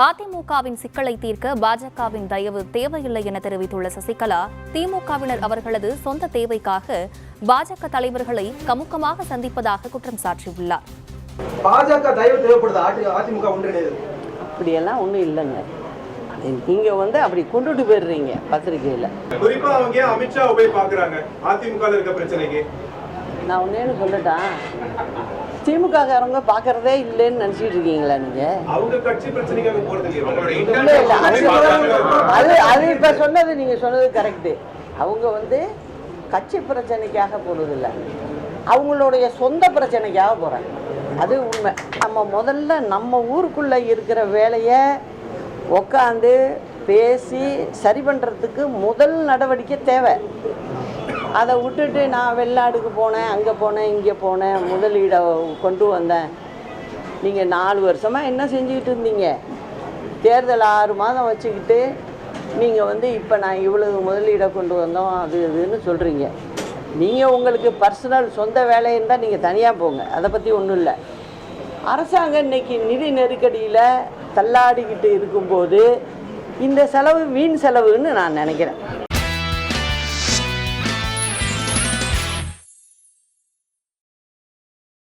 அதிமுகவின் சிக்கலை தீர்க்க பாஜகவின் தயவு தேவையில்லை என தெரிவித்துள்ள சசிகலா, திமுகவினர் அவர்களது சொந்த தேவைக்காக பாஜக தலைவர்களை கமுக்கமாக சந்திப்பதாக குற்றம் சாட்டியுள்ளார். பாஜக தயவு தேவைப்படுது அதிமுக ஒன்றிணைது அப்படியெல்லாம் ஒன்றும் இல்லைங்க. நீங்க அப்படி கொண்டுட்டு போயிடுறீங்க பத்திரிகையில. குறிப்பா அவங்க அமித்ஷா போய் பாக்குறாங்க அதிமுக இருக்க பிரச்சனைக்கு. நான் ஒன்னேன்னு சொல்லட்டா, திமுக காரங்க பாக்குறதே இல்லைன்னு நினைச்சிட்டு இருக்கீங்களா நீங்க? அவங்க கட்சி பிரச்சனைக்காக போறது அது இப்ப சொன்னது, நீங்க சொன்னது கரெக்ட். அவங்க கட்சி பிரச்சனைக்காக போறது இல்லை, அவங்களுடைய சொந்த பிரச்சனைக்காக போறாங்க. அது உண்மை. நம்ம முதல்ல நம்ம ஊருக்குள்ள இருக்கிற வேலையை உக்காந்து பேசி சரி பண்ணுறதுக்கு முதல் நடவடிக்கை தேவை. அதை விட்டுட்டு நான் வெளிநாடுக்கு போனேன், அங்கே போனேன், இங்கே போனேன், முதலீடை கொண்டு வந்தேன். நீங்கள் 4 வருஷமாக என்ன செஞ்சுக்கிட்டு இருந்தீங்க? தேர்தல் 6 மாதம் வச்சுக்கிட்டு நீங்கள் இப்போ நான் இவ்வளவு முதலீடை கொண்டு வந்தோம் அது இதுன்னு சொல்கிறீங்க. நீங்கள் உங்களுக்கு பர்சனல் சொந்த வேலை இருந்தால் நீங்கள் தனியாக போங்க, அதை பற்றி ஒன்றும் இல்லை. அரசாங்கம் இன்றைக்கி நிதி நெருக்கடியில் தள்ளாடிக்கிட்டு இருக்கும்போது இந்த செலவு வீண் செலவுன்னு நான் நினைக்கிறேன்.